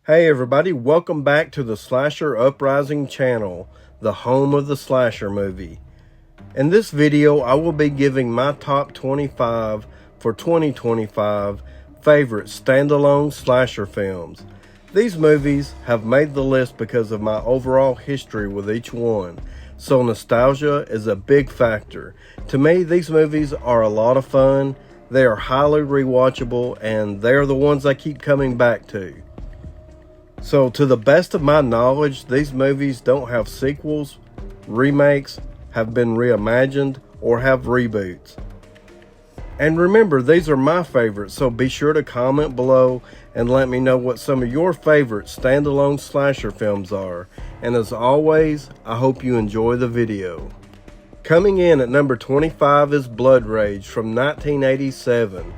Hey everybody, welcome back to the Slasher Uprising channel, the home of the slasher movie. In this video, I will be giving my top 25 for 2025 favorite standalone slasher films. These movies have made the list because of my overall history with each one, so nostalgia is a big factor. To me, these movies are a lot of fun, they are highly rewatchable, and they are the ones I keep coming back to. So, to the best of my knowledge, these movies don't have sequels, remakes, have been reimagined, or have reboots. And remember, these are my favorites, so be sure to comment below and let me know what some of your favorite standalone slasher films are. And as always, I hope you enjoy the video. Coming in at number 25 is Blood Rage from 1987.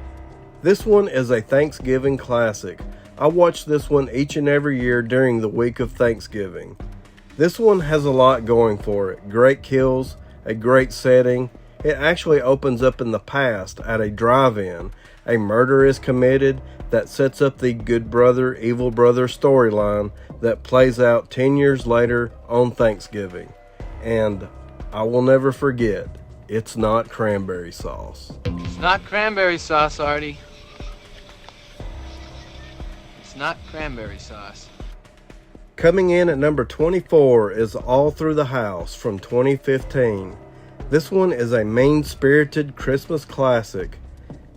This one is a Thanksgiving classic. I watch this one each and every year during the week of Thanksgiving. This one has a lot going for it. Great kills, a great setting. It actually opens up in the past at a drive-in. A murder is committed that sets up the good brother, evil brother storyline that plays out 10 years later on Thanksgiving. And I will never forget, it's not cranberry sauce. It's not cranberry sauce, Artie. It's not cranberry sauce. Coming in at number 24 is All Through the House from 2015. This one is a mean-spirited Christmas classic.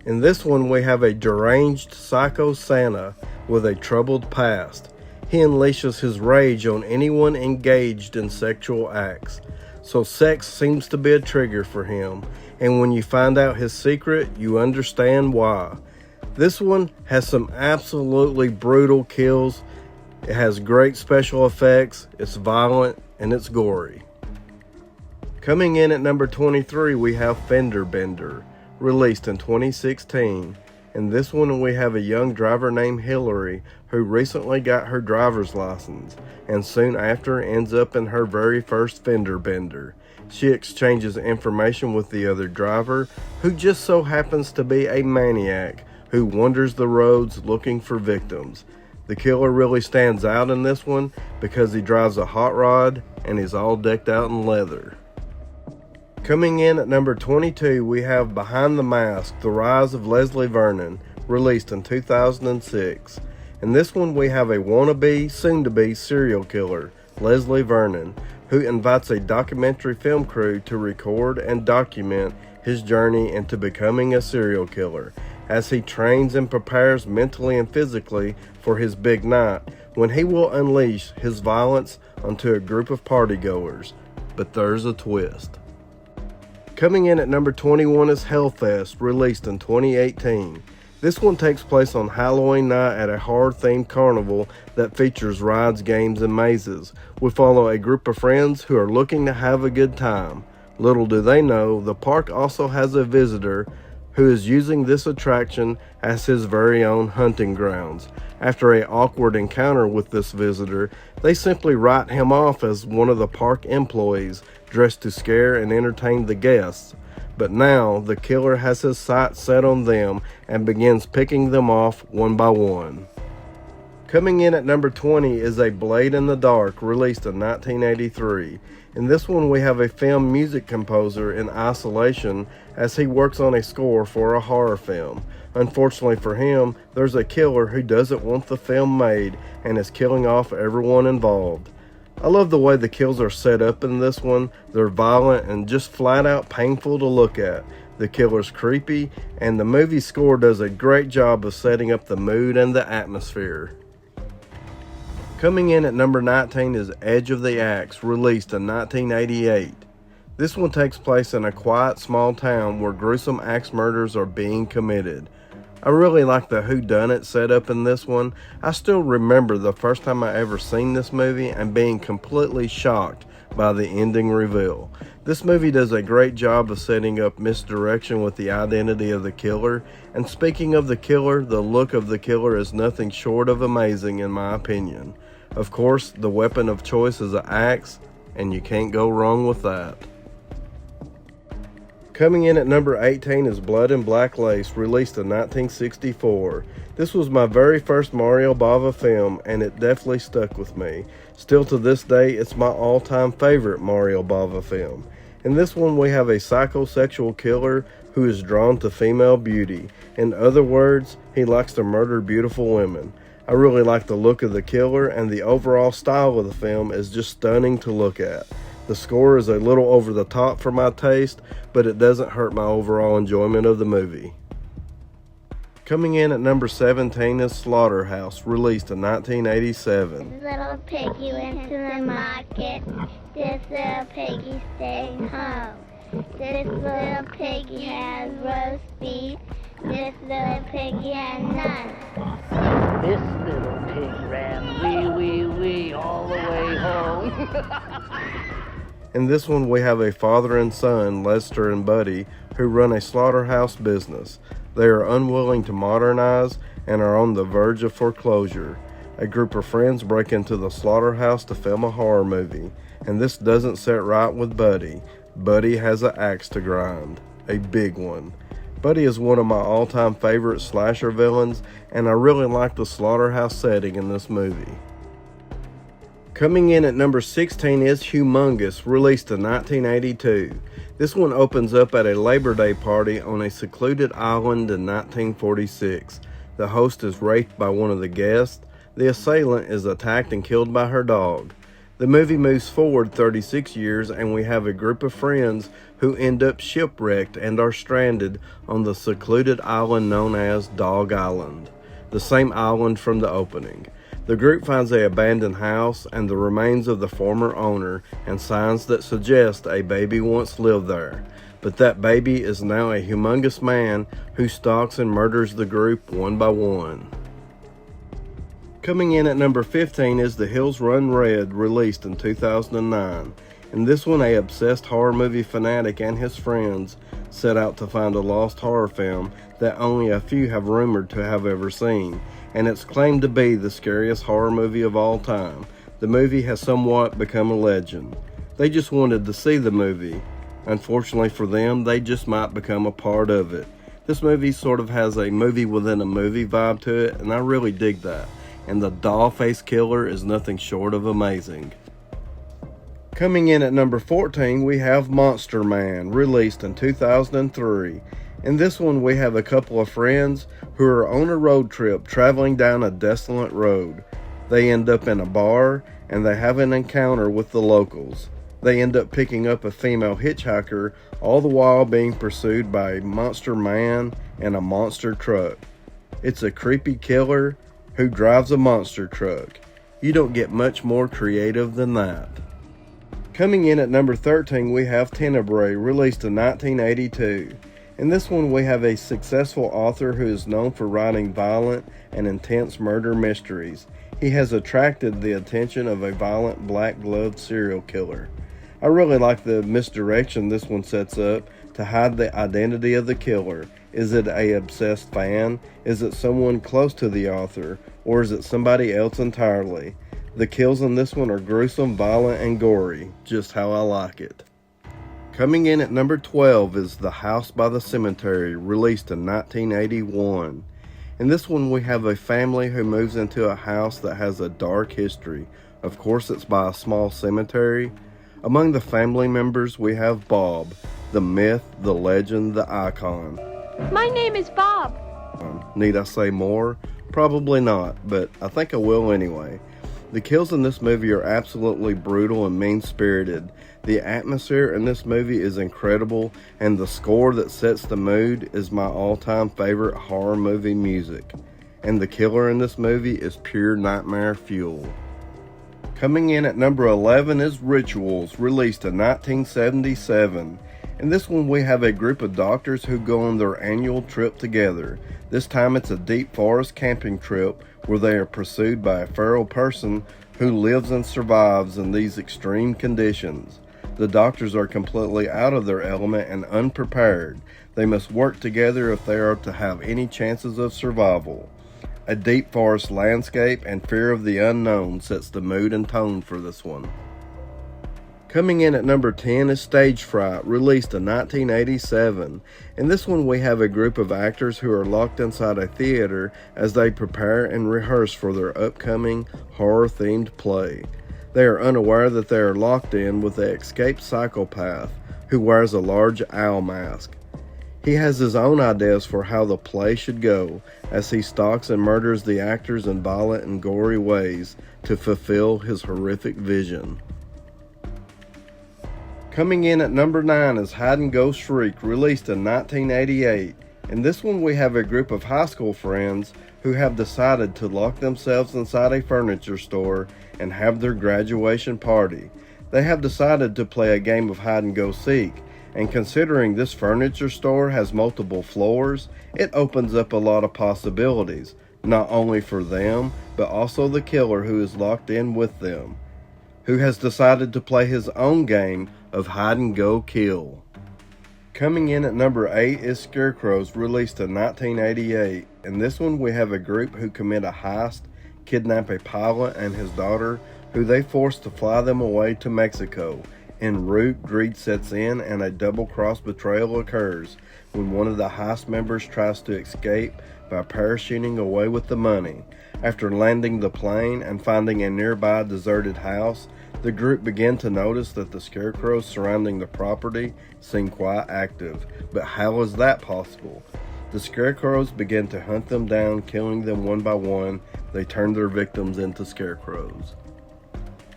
In this one we have a deranged psycho Santa with a troubled past. He unleashes his rage on anyone engaged in sexual acts. So sex seems to be a trigger for him, and when you find out his secret, you understand why. This one has some absolutely brutal kills. It has great special effects, it's violent, and it's gory. Coming in at number 23, we have Fender Bender, released in 2016. In this one, we have a young driver named Hillary who recently got her driver's license and soon after ends up in her very first fender bender. She exchanges information with the other driver who just so happens to be a maniac who wanders the roads looking for victims. The killer really stands out in this one because he drives a hot rod and is all decked out in leather. Coming in at number 22, we have Behind the Mask, The Rise of Leslie Vernon, released in 2006. In this one, we have a wannabe, soon-to-be serial killer, Leslie Vernon, who invites a documentary film crew to record and document his journey into becoming a serial killer, as he trains and prepares mentally and physically for his big night, when he will unleash his violence onto a group of partygoers. But there's a twist. Coming in at number 21 is Hellfest, released in 2018. This one takes place on Halloween night at a horror-themed carnival that features rides, games, and mazes. We follow a group of friends who are looking to have a good time. Little do they know, the park also has a visitor who is using this attraction as his very own hunting grounds. After an awkward encounter with this visitor, they simply write him off as one of the park employees dressed to scare and entertain the guests. But now, the killer has his sights set on them and begins picking them off one by one. Coming in at number 20 is A Blade in the Dark, released in 1983. In this one, we have a film music composer in isolation as he works on a score for a horror film. Unfortunately for him, there's a killer who doesn't want the film made and is killing off everyone involved. I love the way the kills are set up in this one. They're violent and just flat out painful to look at. The killer's creepy, and the movie score does a great job of setting up the mood and the atmosphere. Coming in at number 19 is Edge of the Axe, released in 1988. This one takes place in a quiet small town where gruesome axe murders are being committed. I really like the whodunit setup in this one. I still remember the first time I ever seen this movie and being completely shocked by the ending reveal. This movie does a great job of setting up misdirection with the identity of the killer, and speaking of the killer, the look of the killer is nothing short of amazing in my opinion. Of course, the weapon of choice is an axe, and you can't go wrong with that. Coming in at number 18 is Blood and Black Lace, released in 1964. This was my very first Mario Bava film, and it definitely stuck with me. Still to this day, it's my all-time favorite Mario Bava film. In this one, we have a psychosexual killer who is drawn to female beauty. In other words, he likes to murder beautiful women. I really like the look of the killer, and the overall style of the film is just stunning to look at. The score is a little over the top for my taste, but it doesn't hurt my overall enjoyment of the movie. Coming in at number 17 is Slaughterhouse, released in 1987. This little piggy went to the market. This little piggy stayed home. This little piggy has roast beef. This little piggy had none. This little pig ran wee all the way home. In this one, we have a father and son, Lester and Buddy, who run a slaughterhouse business. They are unwilling to modernize and are on the verge of foreclosure. A group of friends break into the slaughterhouse to film a horror movie, and this doesn't set right with Buddy. Buddy has an axe to grind, a big one. Buddy is one of my all-time favorite slasher villains, and I really like the slaughterhouse setting in this movie. Coming in at number 16 is Humongous, released in 1982. This one opens up at a Labor Day party on a secluded island in 1946. The host is raped by one of the guests. The assailant is attacked and killed by her dog. The movie moves forward 36 years, and we have a group of friends who end up shipwrecked and are stranded on the secluded island known as Dog Island, the same island from the opening. The group finds an abandoned house and the remains of the former owner and signs that suggest a baby once lived there. But that baby is now a humongous man who stalks and murders the group one by one. Coming in at number 15 is The Hills Run Red, released in 2009. In this one, a obsessed horror movie fanatic and his friends set out to find a lost horror film that only a few have rumored to have ever seen, and it's claimed to be the scariest horror movie of all time. The movie has somewhat become a legend. They just wanted to see the movie. Unfortunately for them, they just might become a part of it. This movie sort of has a movie within a movie vibe to it, and I really dig that. And the doll face killer is nothing short of amazing. Coming in at number 14, we have Monster Man, released in 2003. In this one, we have a couple of friends who are on a road trip traveling down a desolate road. They end up in a bar and they have an encounter with the locals. They end up picking up a female hitchhiker, all the while being pursued by a monster man and a monster truck. It's a creepy killer who drives a monster truck. You don't get much more creative than that. Coming in at number 13, we have Tenra, released in 1982. In this one, we have a successful author who is known for writing violent and intense murder mysteries. He has attracted the attention of a violent black-gloved serial killer. I really like the misdirection this one sets up to hide the identity of the killer. Is it a obsessed fan? Is it someone close to the author? Or is it somebody else entirely? The kills in this one are gruesome, violent, and gory, just how I like it. Coming in at number 12 is The House by the Cemetery, released in 1981. In this one, we have a family who moves into a house that has a dark history. Of course, it's by a small cemetery. Among the family members, we have Bob, the myth, the legend, the icon. My name is Bob. Need I say more? Probably not, but I think I will anyway. The kills in this movie are absolutely brutal and mean-spirited. The atmosphere in this movie is incredible, and the score that sets the mood is my all-time favorite horror movie music. And the killer in this movie is pure nightmare fuel. Coming in at number 11 is Rituals, released in 1977. In this one, we have a group of doctors who go on their annual trip together. This time it's a deep forest camping trip where they are pursued by a feral person who lives and survives in these extreme conditions. The doctors are completely out of their element and unprepared. They must work together if they are to have any chances of survival. A deep forest landscape and fear of the unknown sets the mood and tone for this one. Coming in at number 10 is Stage Fright, released in 1987. In this one we have a group of actors who are locked inside a theater as they prepare and rehearse for their upcoming horror-themed play. They are unaware that they are locked in with an escaped psychopath who wears a large owl mask. He has his own ideas for how the play should go as he stalks and murders the actors in violent and gory ways to fulfill his horrific vision. Coming in at number 9 is Hide and Go Shriek, released in 1988. In this one we have a group of high school friends who have decided to lock themselves inside a furniture store and have their graduation party. They have decided to play a game of hide and go seek, and considering this furniture store has multiple floors, it opens up a lot of possibilities, not only for them, but also the killer who is locked in with them, who has decided to play his own game of hide and go kill. Coming in at number 8 is Scarecrows, released in 1988. In this one we have a group who commit a heist, kidnap a pilot and his daughter, who they force to fly them away to Mexico. En route, greed sets in and a double-cross betrayal occurs when one of the heist members tries to escape by parachuting away with the money. After landing the plane and finding a nearby deserted house, the group began to notice that the scarecrows surrounding the property seem quite active. But how is that possible? The scarecrows began to hunt them down, killing them one by one. They turned their victims into scarecrows.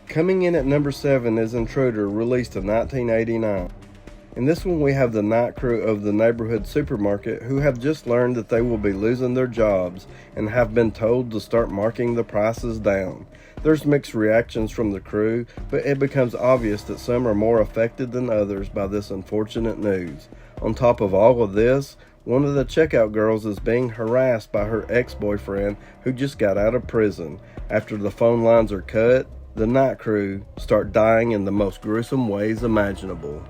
Coming in at number 7 is Intruder, released in 1989. In this one we have the night crew of the neighborhood supermarket who have just learned that they will be losing their jobs and have been told to start marking the prices down. There's mixed reactions from the crew, but it becomes obvious that some are more affected than others by this unfortunate news. On top of all of this, one of the checkout girls is being harassed by her ex-boyfriend who just got out of prison. After the phone lines are cut, the night crew start dying in the most gruesome ways imaginable.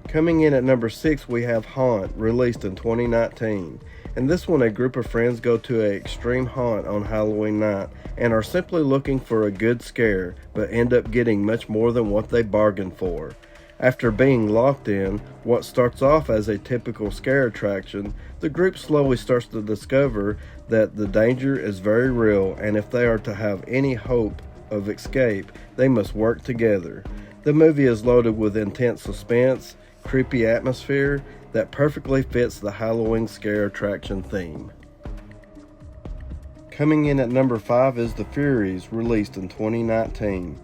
Coming in at number 6 we have Haunt, released in 2019. In this one a group of friends go to an extreme haunt on Halloween night and are simply looking for a good scare, but end up getting much more than what they bargained for. After being locked in what starts off as a typical scare attraction, the group slowly starts to discover that the danger is very real, and if they are to have any hope of escape, they must work together. The movie is loaded with intense suspense, creepy atmosphere that perfectly fits the Halloween scare attraction theme. Coming in at number 5 is the Furies, released in 2019.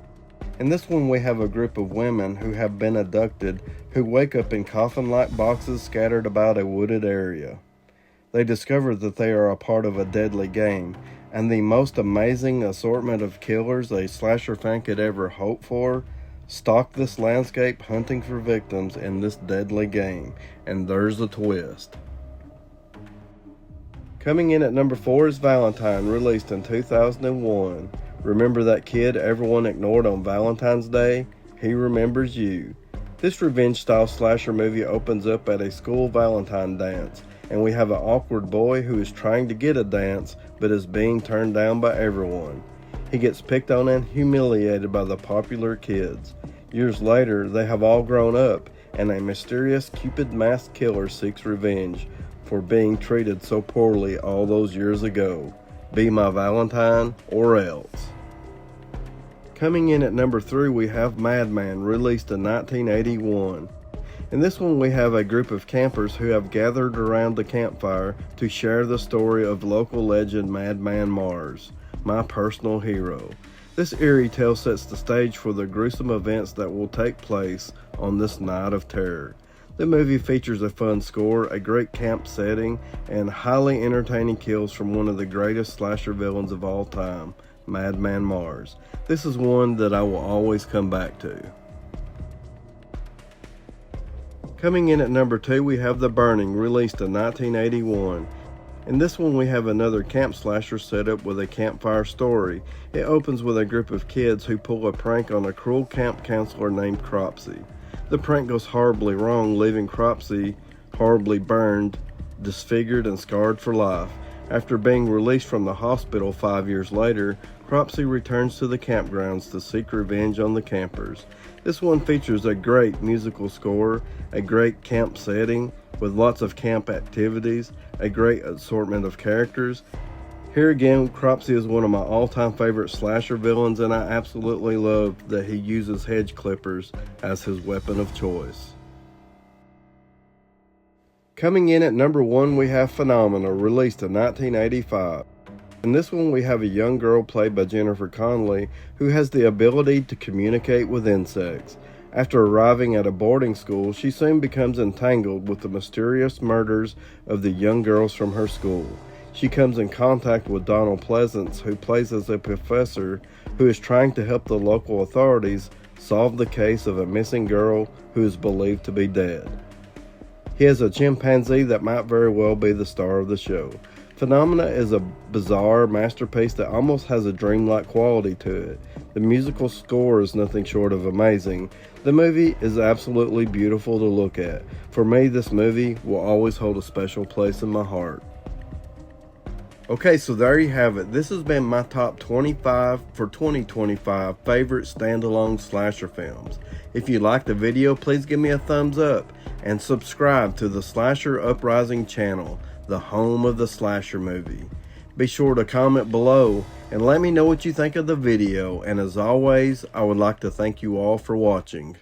In this one we have a group of women who have been abducted who wake up in coffin-like boxes scattered about a wooded area. They discover that they are a part of a deadly game, and the most amazing assortment of killers a slasher fan could ever hope for stalk this landscape hunting for victims in this deadly game, and there's a twist. Coming in at number 4 is Valentine, released in 2001. Remember that kid everyone ignored on Valentine's Day? He remembers you. This revenge-style slasher movie opens up at a school Valentine dance, and we have an awkward boy who is trying to get a dance but is being turned down by everyone. He gets picked on and humiliated by the popular kids. Years later, they have all grown up, and a mysterious Cupid-masked killer seeks revenge for being treated so poorly all those years ago. Be my Valentine or else. Coming in at number 3 we have Madman, released in 1981. In this one we have a group of campers who have gathered around the campfire to share the story of local legend Madman Mars, my personal hero. This eerie tale sets the stage for the gruesome events that will take place on this night of terror. The movie features a fun score, a great camp setting, and highly entertaining kills from one of the greatest slasher villains of all time, Madman Mars. This is one that I will always come back to. Coming in at number 2 we have The Burning, released in 1981. In this one we have another camp slasher set up with a campfire story. It opens with a group of kids who pull a prank on a cruel camp counselor named Cropsy. The prank goes horribly wrong, leaving Cropsy horribly burned, disfigured, and scarred for life. After being released from the hospital 5 years later, Cropsey returns to the campgrounds to seek revenge on the campers. This one features a great musical score, a great camp setting with lots of camp activities, a great assortment of characters. Here again, Cropsey is one of my all-time favorite slasher villains, and I absolutely love that he uses hedge clippers as his weapon of choice. Coming in at number 1, we have Phenomena, released in 1985. In this one, we have a young girl played by Jennifer Connelly who has the ability to communicate with insects. After arriving at a boarding school, she soon becomes entangled with the mysterious murders of the young girls from her school. She comes in contact with Donald Pleasance, who plays as a professor who is trying to help the local authorities solve the case of a missing girl who is believed to be dead. He has a chimpanzee that might very well be the star of the show. Phenomena is a bizarre masterpiece that almost has a dreamlike quality to it. The musical score is nothing short of amazing. The movie is absolutely beautiful to look at. For me, this movie will always hold a special place in my heart. Okay, so there you have it. This has been my top 25 for 2025 favorite standalone slasher films. If you liked the video, please give me a thumbs up and subscribe to the Slasher Uprising channel, the home of the slasher movie. Be sure to comment below and let me know what you think of the video, and as always, I would like to thank you all for watching.